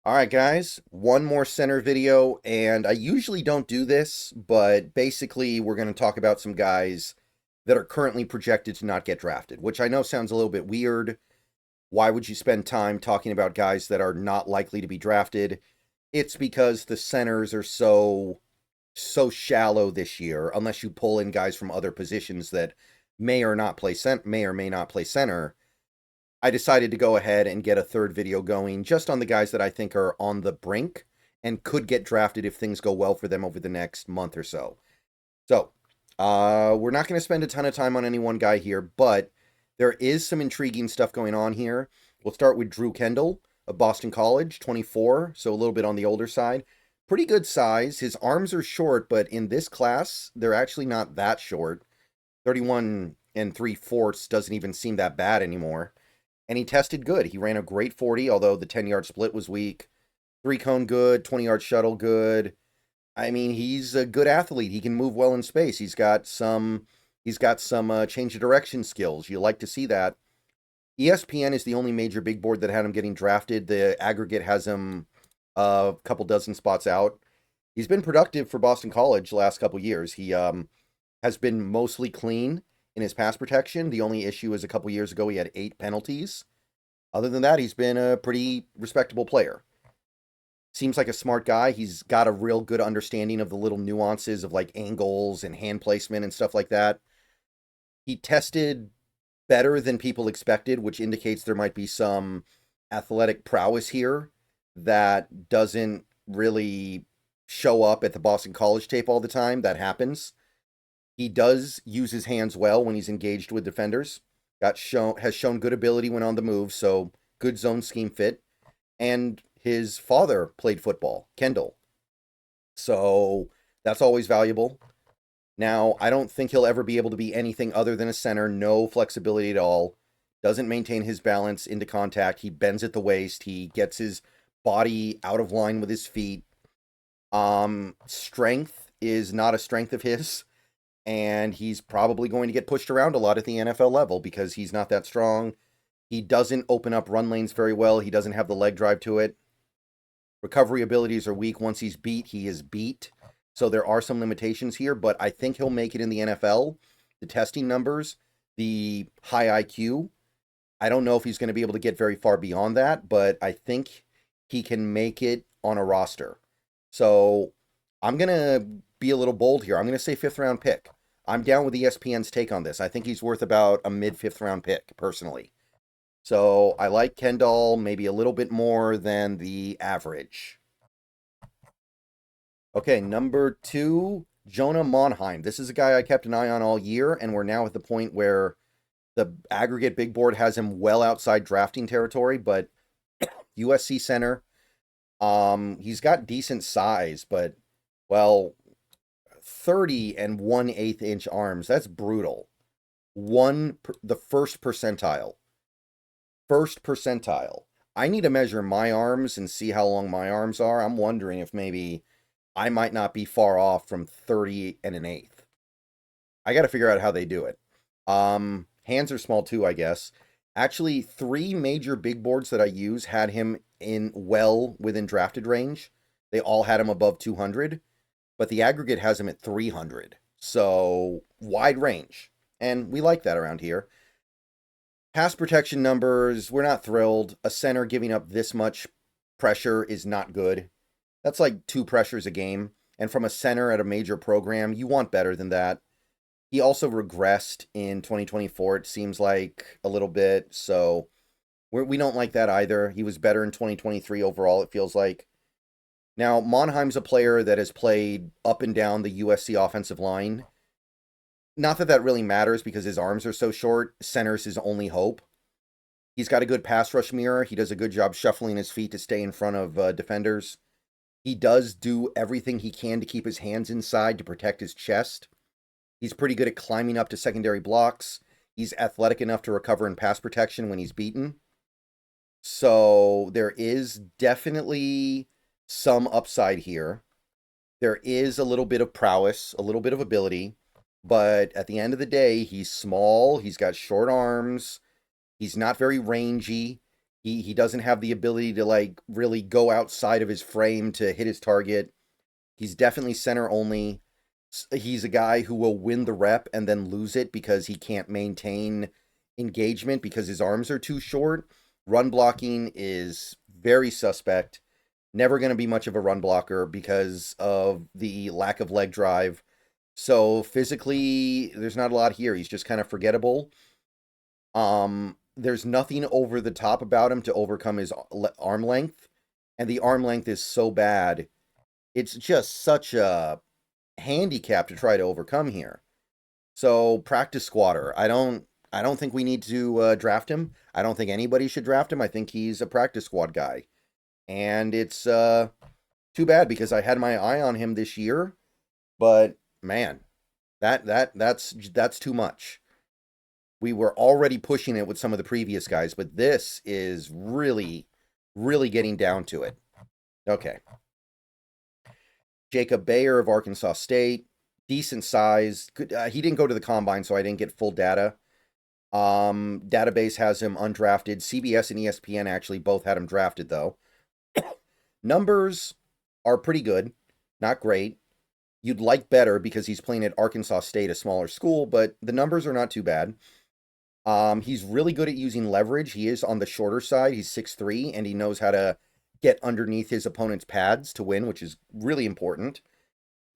All right, guys, one more center video, and I usually don't do this, but basically we're going to talk about some guys that are currently projected to not get drafted, which I know sounds a little bit weird. Why would you spend time talking about guys that are not likely to be drafted? It's because the centers are so shallow this year, unless you pull in guys from other positions that may or may not play center. I decided to go ahead and get a third video going just on the guys that I think are on the brink and could get drafted if things go well for them over the next month or so. So, we're not going to spend a ton of time on any one guy here, but there is some intriguing stuff going on here. We'll start with Drew Kendall of Boston College, 24, so a little bit on the older side. Pretty good size. His arms are short, but in this class, they're actually not that short. 31 and 3/4 doesn't even seem that bad anymore. And he tested good. He ran a great 40, although the 10-yard split was weak. 3-cone good, 20-yard shuttle good. I mean, he's a good athlete. He can move well in space. He's got some change of direction skills. You like to see that. ESPN is the only major big board that had him getting drafted. The aggregate has him a couple dozen spots out. He's been productive for Boston College the last couple years. He has been mostly clean in his pass protection. The only issue is a couple years ago he had 8 penalties. Other than that, he's been a pretty respectable player. Seems like a smart guy. He's got a real good understanding of the little nuances of like angles and hand placement and stuff like that. He tested better than people expected, which indicates there might be some athletic prowess here that doesn't really show up at the Boston College tape all the time. That happens. He does use his hands well when he's engaged with defenders. Has shown good ability when on the move, so good zone scheme fit. And his father played football, Kendall. So that's always valuable. Now, I don't think he'll ever be able to be anything other than a center, no flexibility at all. Doesn't maintain his balance into contact. He bends at the waist. He gets his body out of line with his feet. Strength is not a strength of his. And he's probably going to get pushed around a lot at the NFL level because he's not that strong. He doesn't open up run lanes very well. He doesn't have the leg drive to it. Recovery abilities are weak. Once he's beat, he is beat. So there are some limitations here, but I think he'll make it in the NFL. The testing numbers, the high IQ, I don't know if he's going to be able to get very far beyond that, but I think he can make it on a roster. So I'm going to be a little bold here. I'm going to say 5th round pick. I'm down with ESPN's take on this. I think he's worth about a mid-5th round pick, personally. So I like Kendall maybe a little bit more than the average. Okay, number 2, Jonah Monheim. This is a guy I kept an eye on all year, and we're now at the point where the aggregate big board has him well outside drafting territory, but USC center. He's got decent size, but, well, 30 and 1/8 inch arms. That's brutal. The first percentile. First percentile. I need to measure my arms and see how long my arms are. I'm wondering if maybe I might not be far off from 30 and 1/8. I got to figure out how they do it. Hands are small too, I guess. Actually, 3 major big boards that I use had him in well within drafted range. They all had him above 200, but the aggregate has him at 300. So wide range. And we like that around here. Pass protection numbers, we're not thrilled. A center giving up this much pressure is not good. That's like 2 pressures a game. And from a center at a major program, you want better than that. He also regressed in 2024, it seems like, a little bit. So we don't like that either. He was better in 2023 overall, it feels like. Now, Monheim's a player that has played up and down the USC offensive line. Not that that really matters because his arms are so short. Center's his only hope. He's got a good pass rush mirror. He does a good job shuffling his feet to stay in front of defenders. He does do everything he can to keep his hands inside to protect his chest. He's pretty good at climbing up to secondary blocks. He's athletic enough to recover in pass protection when he's beaten. So there is definitely some upside here. There is a little bit of prowess, a little bit of ability. But at the end of the day, he's small. He's got short arms. He's not very rangy. He doesn't have the ability to like really go outside of his frame to hit his target. He's definitely center only. He's a guy who will win the rep and then lose it because he can't maintain engagement because his arms are too short. Run blocking is very suspect. Never going to be much of a run blocker because of the lack of leg drive. So physically, there's not a lot here. He's just kind of forgettable. There's nothing over the top about him to overcome his arm length, and the arm length is so bad. It's just such a handicap to try to overcome here. So practice squatter. I don't think we need to draft him. I don't think anybody should draft him. I think he's a practice squad guy. And it's too bad because I had my eye on him this year, but man, that's too much. We were already pushing it with some of the previous guys, but this is really, really getting down to it. Okay. Jacob Bayer of Arkansas State, decent size. Good, he didn't go to the combine, so I didn't get full data. Database has him undrafted. CBS and ESPN actually both had him drafted, though. Numbers are pretty good, not great. You'd like better because he's playing at Arkansas State, a smaller school, but the numbers are not too bad. He's really good at using leverage. He is on the shorter side. He's 6'3", and he knows how to get underneath his opponent's pads to win, which is really important.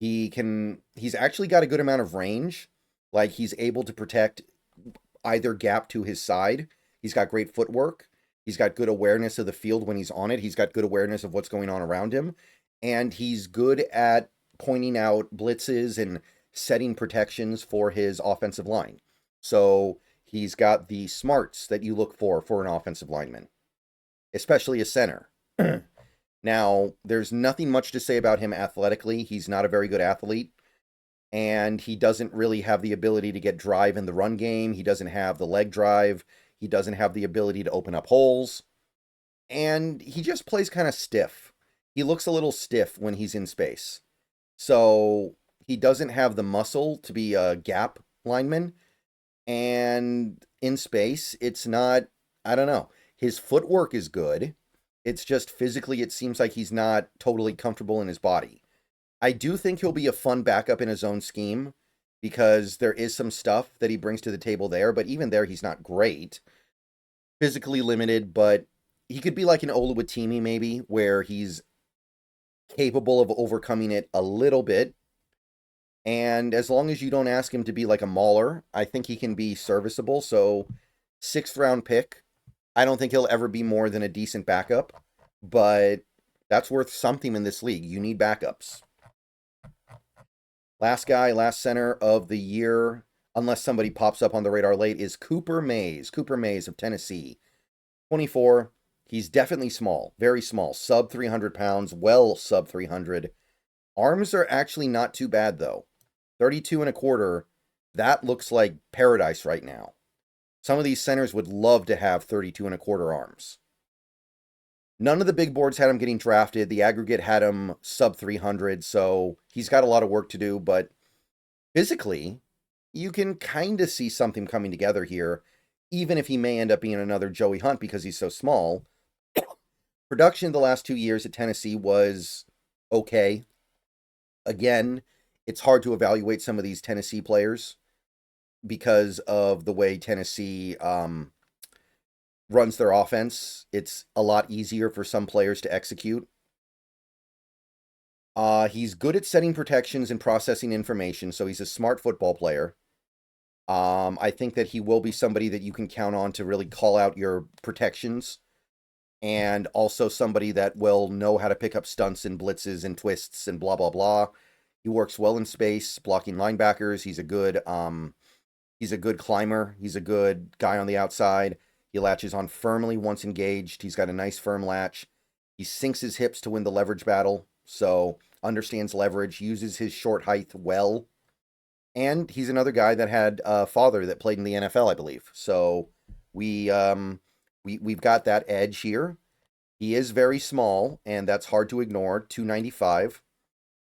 He's actually got a good amount of range. Like, he's able to protect either gap to his side. He's got great footwork. He's got good awareness of the field when he's on it. He's got good awareness of what's going on around him. And he's good at pointing out blitzes and setting protections for his offensive line. So he's got the smarts that you look for an offensive lineman, especially a center. Now, there's nothing much to say about him athletically. He's not a very good athlete, and he doesn't really have the ability to get drive in the run game. He doesn't have the leg drive. He doesn't have the ability to open up holes, and he just plays kind of stiff. He looks a little stiff when he's in space. So he doesn't have the muscle to be a gap lineman, and in space, it's not, I don't know. His footwork is good. It's just physically, it seems like he's not totally comfortable in his body. I do think he'll be a fun backup in his own scheme because there is some stuff that he brings to the table there, but even there, he's not great. Physically limited, but he could be like an Oluwatimi maybe, where he's capable of overcoming it a little bit. And as long as you don't ask him to be like a mauler, I think he can be serviceable. So, 6th round pick. I don't think he'll ever be more than a decent backup, but that's worth something in this league. You need backups. Last guy, last center of the year, unless somebody pops up on the radar late, is Cooper Mays. Cooper Mays of Tennessee. 24. He's definitely small, very small, sub 300 pounds, well sub 300. Arms are actually not too bad, though. 32 and a quarter, that looks like paradise right now. Some of these centers would love to have 32 and a quarter arms. None of the big boards had him getting drafted. The aggregate had him sub 300, so he's got a lot of work to do, but physically, you can kind of see something coming together here, even if he may end up being another Joey Hunt because he's so small. Production the last 2 years at Tennessee was okay. Again, it's hard to evaluate some of these Tennessee players because of the way Tennessee runs their offense. It's a lot easier for some players to execute. He's good at setting protections and processing information, so he's a smart football player. I think that he will be somebody that you can count on to really call out your protections, and also somebody that will know how to pick up stunts and blitzes and twists and blah, blah, blah. He works well in space, blocking linebackers. He's a good climber. He's a good guy on the outside. He latches on firmly once engaged. He's got a nice firm latch. He sinks his hips to win the leverage battle, so understands leverage, uses his short height well. And he's another guy that had a father that played in the NFL, I believe. So we've got that edge here. He is very small, and that's hard to ignore. 295.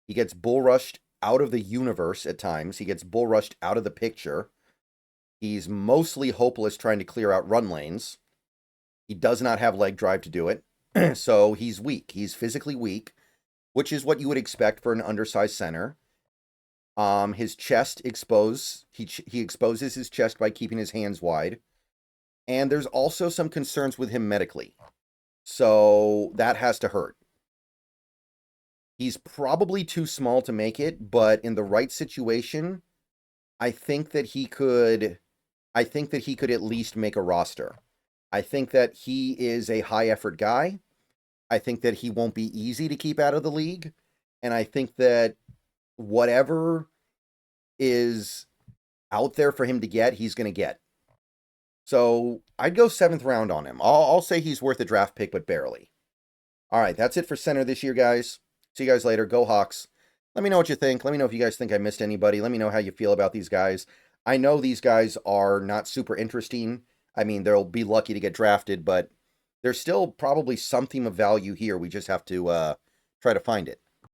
He gets bull rushed out of the universe at times. He gets bull rushed out of the picture. He's mostly hopeless trying to clear out run lanes. He does not have leg drive to do it. So he's weak. He's physically weak, which is what you would expect for an undersized center. His chest exposed. He exposes his chest by keeping his hands wide. And there's also some concerns with him medically. So that has to hurt. He's probably too small to make it, but in the right situation, I think that he could at least make a roster. I think that he is a high effort guy. I think that he won't be easy to keep out of the league. And I think that whatever is out there for him to get, he's going to get. So I'd go 7th round on him. I'll say he's worth a draft pick, but barely. All right, that's it for center this year, guys. See you guys later. Go Hawks. Let me know what you think. Let me know if you guys think I missed anybody. Let me know how you feel about these guys. I know these guys are not super interesting. I mean, they'll be lucky to get drafted, but there's still probably something of value here. We just have to try to find it.